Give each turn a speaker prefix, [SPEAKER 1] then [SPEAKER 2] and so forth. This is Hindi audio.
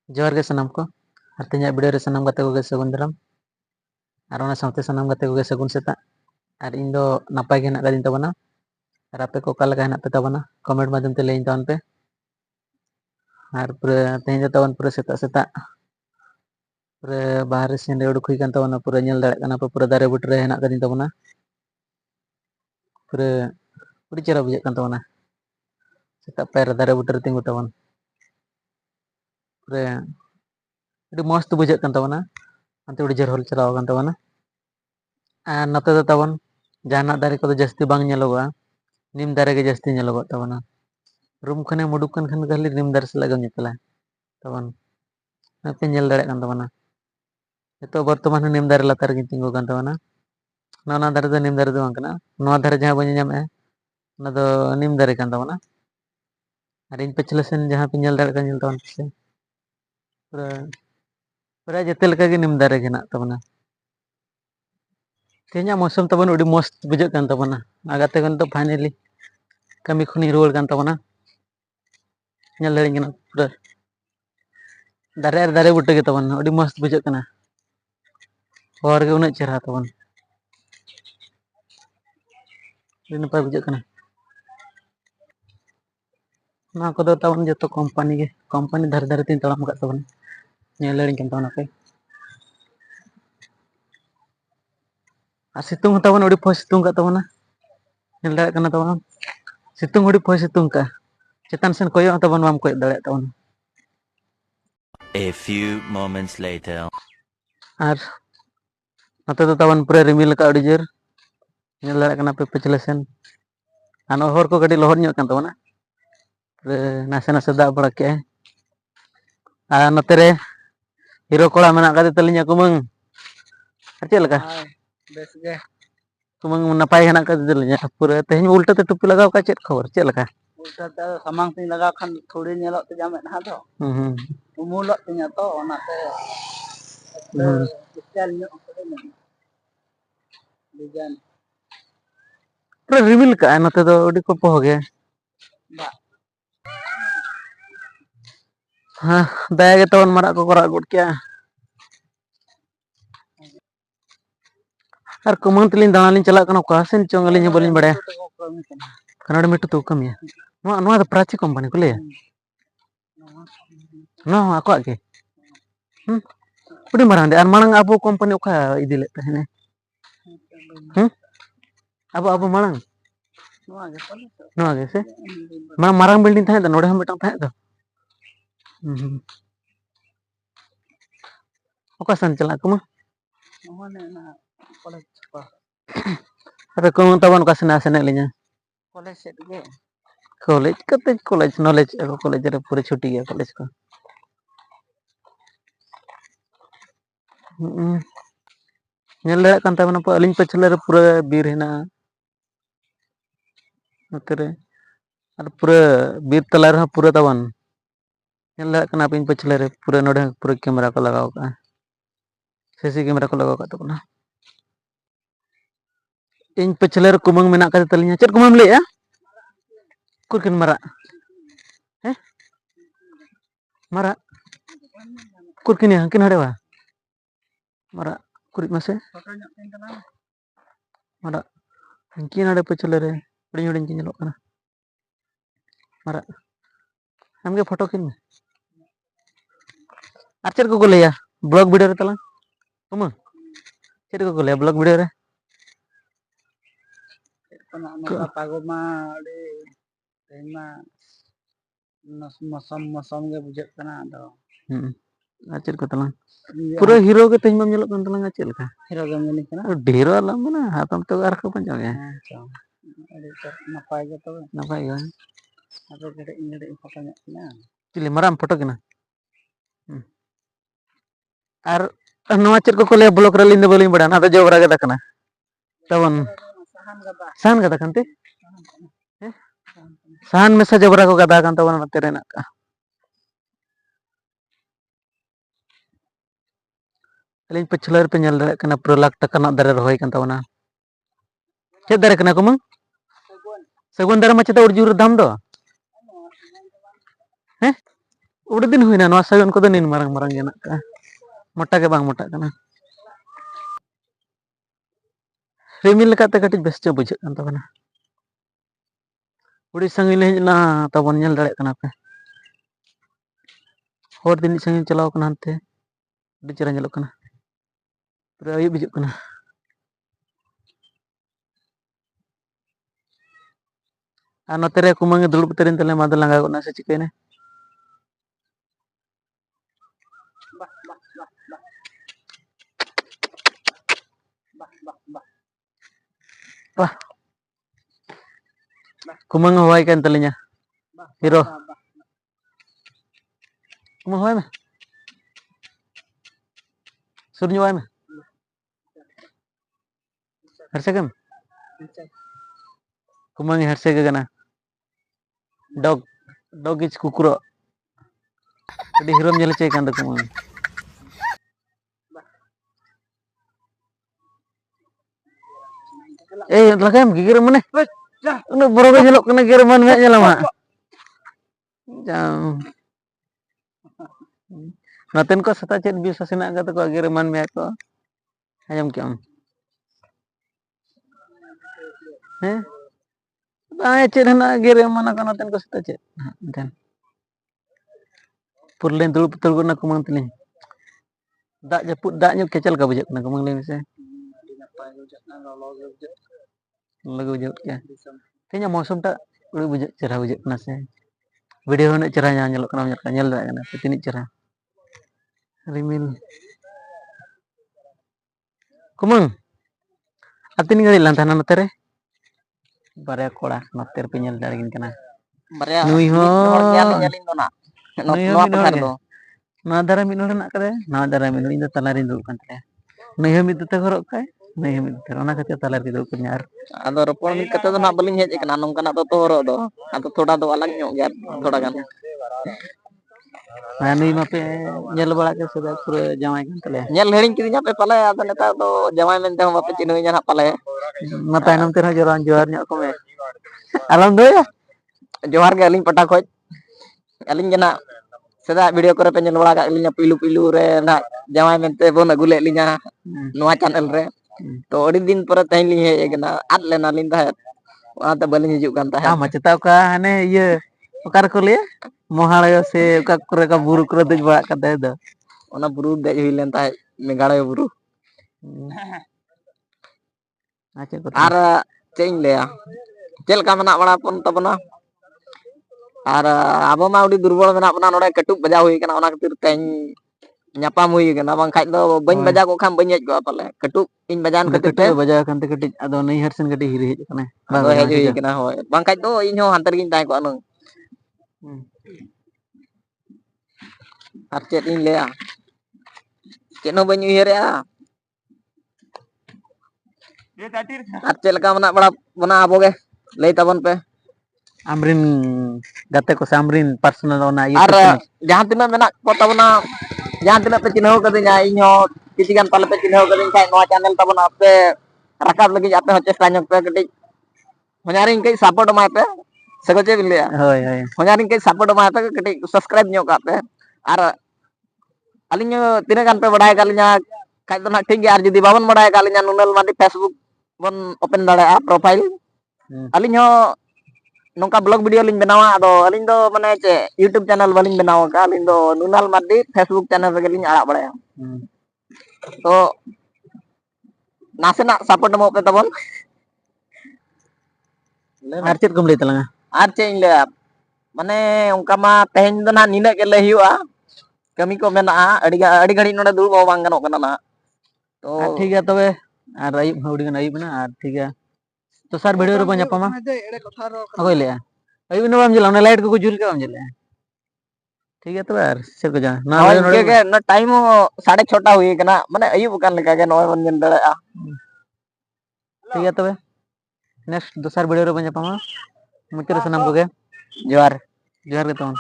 [SPEAKER 1] जोहार गे सानाम को और तेज वीडियो रे सानाम गाते को सगुन दाराम और ओना सावते सानाम गाते को सगुन सेता और इन दो नापाय गे हेनाग कादिन ताबोना और आपे को ओका लेका हेनाग पे ताबोना कमेंट माध्यम ते लैइन ताबोन पे और पूरे तेज दो ताबोन पूरे सेता सेता पूरे बाहर सेन रे उडुक हुई कान ताबोना पूरे नेल दाड़ेग काना पे पूरे दारे बुट रे हेनाग कादिन ताबोना पूरे उडी चेहरा बुझाग कान ताबोना सेता पैर दारे बुट रे तिंगु ताबोन पूरे अभी मस्त बुझाग कान ताबोना अंते उडी जोर हल चलाव कान ताबोना और नते दो ताबोन जहानाग दारे को जास्ती बांग नेलोगोआ नीम दारे गे जास्ती नेलोगोग ताबोना रूम खने उडुक कान खान खाली नीम दारे सालाग गेम नेपेला ताबोन पे नेल दाड़ेग कान ताबोना तो बर्तमान नीम दारे लातार गिन तिंगु कान ताबोना ना दारे दो नीम दारे दो बांग काना नोआ दारे जहां बाñ ñaमए ना दो नीम दारे कान ताबोना और इन पछले सेन जहां पे नेल दाड़ेग कान नेल ताबोन पे पूरा पूरा जते लेका गे नीम दारे गे हेनाग ताबोना तेहना मौसम ताबोन उडी मस्त बुझाग कान ताबोना आगाते गन तो फाइनली कमी खुनी रुवाड़ कान ताबोना नेल दाड़ेग काना पूरा दारे और दारे बुटे गे ताबोन उडी मस्त बुझाग काना हर गे उना चेहरा ताबोन उडी नपाय बुझाग काना ना को दो ताबोन जतो कंपनी धारे धारे तीन तड़ाम काद ताबोन नेल दाड़ेग कान ताबोना पे और सितुंग ताबोन उडी फस सितुंग काद ताबोना नेल दाड़ेग काना ताबोन सितुंग उडी फस सितुंग का चेतान सेन कोयो ताबोन बाम कोयो दाड़ेग ताबोन
[SPEAKER 2] A few moments later.
[SPEAKER 1] और नते दो ताबोन पूरे रिमिल का उडी जोर नेल दाड़ेग काना पे पछले सेन आनो हर को गडी लहर ᱧᱚᱜ कान ताबोना नासे नासे दाग बड़ा के और नते रे हीरो कोड़ा मेना कादे तलिया कुमंग और चेद लका
[SPEAKER 3] बेस गे
[SPEAKER 1] कुमंग नपाय हेनाग कादे तलिया पूरे तेहन उल्टा ते टोपी लगाव का चेद खबर चेद लका
[SPEAKER 3] उल्टा ते सामांग तिन लगा खान थोड़ी नेलो ते जामे ना दो उमुलो तिnya तो ओनाते स्टाइल ᱧᱚᱜ करे ना डिजाइन
[SPEAKER 1] पूरा रिमिल का नते दो उडी को पोगे
[SPEAKER 3] बा
[SPEAKER 1] हाँ दया गे ताबोन मरा को राग गुड क्या और कुमंग तलिन दाना लिन चला कना का सेन चोंग लिन बोलिन बड़े कनाडा मिटू तो कम या नोआ दो प्राची कंपनी को ले नो आको आगे उडी मारांग दे और मांग अबो कंपनी ओखा इदी ले तहने अबो मांग नोआ गे से मारांग बिल्डिंग थाहे द नोडे हम बेटा थाहे द ओका सन चला कुमा
[SPEAKER 3] ओने ना कॉलेज को
[SPEAKER 1] अरे कुमंग ताबोन का सेना सेने लिया
[SPEAKER 3] कॉलेज सेट गे
[SPEAKER 1] कॉलेज कते कॉलेज नॉलेज एगो कॉलेज रे पूरे छुट्टी गया कॉलेज को नेल दाड़ेग कान ताबोना पे अलिन पछले रे पूरे बीर हेना नते रे और पूरे बीर तला रे पूरे ताबोन नेल दाड़ेग काना पे पछले रे पूरे नोडे पूरे कैमरा को लगाव का सीसी कैमरा को लगाव का ताबोना इन पछले रे कुमंग मेना कादे तलिया चेद कुमंग लेया कुरकिन मरा मरा कुरकिन हंकिन हड़ेवा मरा कुरिक मसे
[SPEAKER 3] फोटो ᱧᱚᱜ तिन तना
[SPEAKER 1] मरा हंकिन हड़े पछले रे बड़ी हुडिन की ñeloग कना मरा हमगे फोटो किन और चेद को लेया ब्लॉग वीडियो रे तला कुमंग चेद को लेया ब्लॉग वीडियो रे
[SPEAKER 3] कोना नोका पागो मा अडे तेमा मौसम मौसम गे बुझाग कना दो
[SPEAKER 1] चेद को तला पूरा हीरो के तेज बम ñeloग कान तला चेद लका
[SPEAKER 3] हीरो गे मिनी कना
[SPEAKER 1] ढेरो आलम ना हातम तो आर को पंजा गे
[SPEAKER 3] अडे नपाय गे तो
[SPEAKER 1] नपाय गे
[SPEAKER 3] अबे गडे फोटो ᱧᱚᱜ किना
[SPEAKER 1] चिली मराम फोटो किना और नोआ चेद को ले ब्लॉक रे लिन दो बोलिन बड़ा ना तो जोबरा गे दकना तबन सहन गदा कांते सहन में से जबरा को गदा कान तबन नते रे ना का अलिन पछले रे पे नेल दाड़ेग कना पूरा लाख टका ना दारे रहोय कान तबना चेद दारे कना कुमंग सगुन दारे मा चेदा उड़ जुर दाम दो ᱩᱰᱤ ᱫᱤᱱ ᱦᱩᱭᱱᱟ ᱱᱚᱣᱟ ᱥᱟᱜᱩᱱ ᱠᱚᱫᱚ ᱱᱤᱱ ᱢᱟᱨᱟᱝ ᱢᱟᱨᱟᱝ ᱜᱮ ᱦᱮᱱᱟᱜ ᱠᱟᱜᱼᱟ, ᱢᱚᱴᱟ ᱜᱮ ᱵᱟᱝ ᱢᱚᱴᱟᱜ ᱠᱟᱱᱟ᱾ ᱨᱤᱢᱤᱞ ᱞᱮᱠᱟᱛᱮ ᱠᱟᱹᱴᱤᱡ ᱵᱮᱥ ᱧᱚᱜ ᱵᱩᱡᱷᱟᱹᱜ ᱠᱟᱱ ᱛᱟᱵᱚᱱᱟ᱾ ᱩᱰᱤ ᱥᱟᱺᱜᱤᱧ ᱞᱮ ᱦᱮᱡ ᱮᱱᱟ ᱛᱟᱵᱚᱱ ᱧᱮᱞ ᱫᱟᱲᱮᱭᱟᱜ ᱠᱟᱱᱟ ᱯᱮ᱾ ᱦᱚᱨ ᱛᱤᱱᱟᱹᱜ ᱥᱟᱺᱜᱤᱧ ᱪᱟᱞᱟᱣ ᱠᱟᱱᱟ ᱦᱟᱱᱛᱮ ᱟᱹᱰᱤ ᱪᱮᱦᱨᱟ ᱧᱮᱞᱚᱜ ᱠᱟᱱᱟ᱾ ᱯᱩᱨᱟᱹ ᱟᱹᱭᱩᱵ ᱦᱤᱡᱩᱜ ᱠᱟᱱᱟ᱾ ᱟᱨ ᱱᱚᱛᱮ ᱨᱮ ᱠᱩᱢᱟᱹᱝ ᱫᱩᱲᱩᱵ ᱩᱛᱟᱹᱨᱮᱱ ᱛᱟᱞᱮ ᱢᱟ ᱫᱚ ᱞᱟᱸᱜᱟ ᱜᱚᱫ ᱱᱟ ᱥᱮ ᱪᱤᱠᱟᱹᱭᱱᱟᱭ?
[SPEAKER 3] Bah, bah, bah, bah. Bah, bah, bah.
[SPEAKER 1] Wah. Kumang hawai kan talinya.
[SPEAKER 3] Bah,
[SPEAKER 1] Hiro.
[SPEAKER 3] bah, bah.
[SPEAKER 1] Kumang hawai mah. Suruh hawai mah. Harsegam. Kumang harsega kana. Dog is kukuro. Jadi hirom nyele cek kan kumang. Lagam gigir mana? Udah borogo nyelok kena gireman mek nyela mak. Jam. Naten ko sata chet bisa sina kata ko gireman mek ko. Ayam ki am. Ba chet hana gireman ko naten ko sata chet. Dan. Purlen dulu betul guna kumang tini. Dak japut dak nyuk kecel ka bujak kena kumang le mese. Lagu bujak ya. Kayaknya मौसम टा उड़ी बुझे चेहरा बुझे कना से वीडियो में चेहरा nyelok kena nyel dak kena तिनी चेहरा रिमिल कुमंग अतिन घड़ी लान थाना नते रे बारे कोड़ा नते रे पे nyel दागिन कना
[SPEAKER 3] Barya
[SPEAKER 1] नुई हो
[SPEAKER 3] hor nyalin do na.
[SPEAKER 1] नुई हो
[SPEAKER 3] Noa
[SPEAKER 1] मिन
[SPEAKER 3] pathar
[SPEAKER 1] हर
[SPEAKER 3] do.
[SPEAKER 1] ना दारा मिन हर ना करे ना दारा मिन इन तला रे दुड़ कान तले नुई हो मिद ते घरक काय नुई हो मिद ते ओना खातिर तला रे दुड़ कन्या
[SPEAKER 3] Ado ropor mid kate do na balin hej kana nongkana do to horo do. Ado thoda do alag nyok gya thoda gan.
[SPEAKER 1] नुई मापे nyel बड़ा के सदा पूरा जावाई कान तले
[SPEAKER 3] Nyel hering kidinya pe pale ado neta do jamai men te bape chinuinya na pale.
[SPEAKER 1] ना तायनम ते जोरान जोर nyok ko me alam do ya
[SPEAKER 3] Johar ge aling pata khoj. Aling gena seda video kore pe nyel bala ka linya pilu re na jamai men te bon agule linya noa channel re. To adi din pore tehin li hej kena ad lena lin ta onate balin hijuk kan ta.
[SPEAKER 1] ah maceta ka hane iya okar ko le mohalaya se oka kore ka buru kore dej bala kate do
[SPEAKER 3] Ona buru dej hui len ta Meghalaya buru.
[SPEAKER 1] acha ko
[SPEAKER 3] Ar cek ᱤᱧ ᱞᱟᱹᱭᱟ ᱪᱮᱫ ᱞᱮᱠᱟ ᱢᱮᱱᱟᱜ ᱵᱟᱲᱟ ᱯᱚᱱ ᱛᱟᱵᱚᱱᱟ ᱟᱨ ᱟᱵᱚ ᱢᱟ ᱟᱹᱰᱤ ᱫᱩᱨᱵᱚᱞ ᱢᱮᱱᱟᱜ ᱵᱚᱱᱟ ᱱᱚᱰᱮ ᱠᱟᱹᱴᱩᱵ ᱵᱟᱡᱟᱣ ᱦᱩᱭ ᱠᱟᱱᱟ ᱚᱱᱟ ᱠᱷᱟᱹᱛᱤᱨ ᱛᱮᱧ ᱧᱟᱯᱟᱢ ᱦᱩᱭ ᱠᱟᱱᱟ ᱵᱟᱝᱠᱷᱟᱡ ᱫᱚ ᱵᱟᱹᱧ ᱵᱟᱡᱟᱣ ᱠᱚᱜ ᱠᱷᱟᱱ ᱵᱟᱹᱧ ᱦᱮᱡ ᱠᱚᱜᱼᱟ ᱯᱟᱞᱮ ᱠᱟᱹᱴᱩᱵ ᱤᱧ ᱵᱟᱡᱟᱣᱮᱱ ᱠᱷᱟᱹᱛᱤᱨ ᱛᱮ
[SPEAKER 1] bajaj kan te ketik ado nai hersen ketik hiri hej kana
[SPEAKER 3] ᱟᱫᱚ ᱦᱮᱡ ᱦᱩᱭ ᱠᱟᱱᱟ ᱦᱳᱭ ᱵᱟᱝᱠᱷᱟᱡ ᱫᱚ ᱤᱧ ᱦᱚᱸ ᱦᱟᱱᱛᱮ ᱨᱮᱜᱤᱧ ᱛᱟᱦᱮᱸ ᱠᱚᱜᱼᱟ ᱱᱩᱝ ᱟᱨ ᱪᱮᱫ ᱤᱧ ᱞᱟᱹᱭᱟ ᱪᱮᱫ ᱦᱚᱸ ᱵᱟᱹᱧ ᱩᱭᱦᱟᱹᱨᱮᱜᱼᱟ ᱟᱨ ᱪᱮᱫ ᱞᱮᱠᱟ ᱢᱮᱱᱟᱜ ᱵᱟᱲᱟ ᱵᱚᱱᱟ ᱟᱵᱚ ᱜᱮ ᱞᱟᱹᱭ ᱛᱟᱵᱚᱱ ᱯᱮ
[SPEAKER 1] amrin gate ko se amrin personal ona
[SPEAKER 3] ᱟᱨ
[SPEAKER 1] youtube channel
[SPEAKER 3] ᱡᱟᱦᱟᱸ ᱛᱤᱱᱟᱹᱜ ᱢᱮᱱᱟᱜ ᱠᱚ ᱛᱟᱵᱚᱱᱟ ᱡᱟᱦᱟᱸ ᱛᱤᱱᱟᱹᱜ ᱯᱮ ᱪᱤᱱᱦᱟᱹᱣ ᱠᱟᱹᱫᱤᱧᱟ ᱤᱧ ᱦᱚᱸ ᱠᱤᱪᱷᱤ ᱜᱟᱱ ᱯᱟᱞᱮ ᱯᱮ ᱪᱤᱱᱦᱟᱹᱣ ᱠᱟᱹᱫᱤᱧ ᱠᱷᱟᱡ ᱱᱚᱣᱟ ᱪᱮᱱᱮᱞ ᱛᱟᱵᱚᱱ ᱟᱯᱮ ᱨᱟᱠᱟᱵ ᱞᱟᱹᱜᱤᱫ ᱟᱯᱮ ᱦᱚᱸ ᱪᱮᱥᱴᱟ ᱧᱚᱜ ᱯᱮ ᱠᱟᱹᱴᱤᱡ ᱦᱚᱧᱟᱨᱤᱧ ᱠᱟᱹᱡ ᱥᱟᱯᱳᱨᱴ ᱮᱢᱟᱭ ᱯᱮ ᱥᱮ ᱪᱮᱫ ᱵᱤᱱ ᱞᱟᱹᱭᱟ
[SPEAKER 1] hoy hoy
[SPEAKER 3] ᱦᱚᱧᱟᱨᱤᱧ ᱠᱟᱹᱡ ᱥᱟᱯᱳᱨᱴ ᱮᱢᱟᱭ ᱯᱮ ᱠᱟᱹᱴᱤᱡ ᱥᱟᱵᱥᱠᱨᱟᱭᱤᱵ ᱧᱚᱜ ᱠᱟᱜ ᱯᱮ ᱟᱨ ᱟᱹᱞᱤᱧ ᱛᱤᱱᱟᱹᱜ ᱜᱟᱱ ᱯᱮ ᱵᱟᱰᱟᱭ ᱠᱟᱜ ᱞᱤᱧᱟ ᱠᱷᱟᱡ ᱫᱚ ᱱᱟᱜ ᱴᱷᱤᱠ ᱜᱮᱭᱟ ᱟᱨ ᱡᱩᱫᱤ ᱵᱟᱵᱚᱱ ᱵᱟᱰᱟᱭ ᱠᱟᱜ ᱞᱤᱧᱟ ᱱᱩᱱᱟᱹᱞ ᱢᱟᱨᱰᱤ ᱯᱷᱮᱥᱵᱩᱠ ᱵᱚᱱ ᱳᱯᱮᱱ ᱫᱟᱲᱮᱭᱟᱜᱼᱟ ᱯᱨᱚᱯᱷᱟᱭᱤᱞ ᱟᱹᱞᱤᱧ ᱦᱚᱸ ᱱᱚᱝᱠᱟ ᱵᱞᱚᱜ ᱵᱷᱤᱰᱤᱭᱳ ᱞᱤᱧ ᱵᱮᱱᱟᱣᱟ ᱟᱫᱚ ᱟᱹᱞᱤᱧ ᱫᱚ ᱢᱟᱱᱮ ᱪᱮᱫ ᱤᱭᱩᱴᱩᱵᱽ ᱪᱮᱱᱮᱞ ᱵᱟᱹᱞᱤᱧ ᱵᱮᱱᱟᱣ ᱟᱠᱟᱫᱼᱟ ᱟᱹᱞᱤᱧ ᱫᱚ ᱱᱩᱱᱟᱞ ᱢᱟᱨᱰᱤ ᱯᱷᱮᱥᱵᱩᱠ ᱪᱮᱱᱮᱞ ᱨᱮᱜᱮᱞᱤᱧ ᱟᱲᱟᱜ ᱵᱟᱲᱟᱭᱟ ᱛᱚ ᱱᱟᱥᱮᱱᱟᱜ ᱥᱟᱯᱳᱨᱴ ᱮᱢᱚᱜ ᱯᱮ ᱛᱟᱵᱚᱱ
[SPEAKER 1] ar chet kom lay talanga
[SPEAKER 3] ᱟᱨ ᱪᱮᱫ ᱤᱧ ᱞᱟᱹᱭᱟ ᱢᱟᱱᱮ ᱚᱱᱠᱟ ᱢᱟ ᱛᱮᱦᱮᱧ ᱫᱚ ᱱᱟᱦᱟᱜ ᱱᱤᱱᱟᱹᱜ ᱜᱮ ᱞᱟᱹᱭ ᱦᱩᱭᱩᱜᱼᱟ ᱠᱟᱹᱢᱤ ᱠᱚ ᱢᱮᱱᱟᱜᱼᱟ ᱟᱹᱰᱤ ᱜᱷᱟᱹᱲᱤᱡ ᱱᱚᱰᱮ ᱫᱩᱲᱩᱵ ᱦᱚᱸ ᱵᱟᱝ ᱜᱟᱱᱚᱜ ᱠᱟᱱᱟ ᱱᱟᱦᱟᱜ ᱛᱚ
[SPEAKER 1] ar ठीक है तबे ar ayub hodi gan ayub na ar ठीक है तो सर वीडियो रे बन पामा अगोय ले ayub no bam jela ona light ko jul ke bam jela ठीक है तबे ar se ko ja na
[SPEAKER 3] ᱦᱳᱭ
[SPEAKER 1] video
[SPEAKER 3] ᱤᱱᱠᱟᱹ ᱜᱮ ᱴᱟᱭᱤᱢ ᱦᱚᱸ 6:30 ᱦᱩᱭ ᱠᱟᱱᱟ ᱢᱟᱱᱮ ᱟᱹᱭᱩᱵ ᱟᱠᱟᱱ ᱞᱮᱠᱟ ᱜᱮ ᱱᱚᱜᱼᱚᱭ ᱵᱚᱱ ᱧᱮᱞ ᱫᱟᱲᱮᱭᱟᱜᱼᱟ
[SPEAKER 1] ठीक है तबे नेक्स्ट दोसर वीडियो रे बन पामा मुतिर सनम को गे
[SPEAKER 3] ᱡᱚᱦᱟᱨ
[SPEAKER 1] जोहार के तवन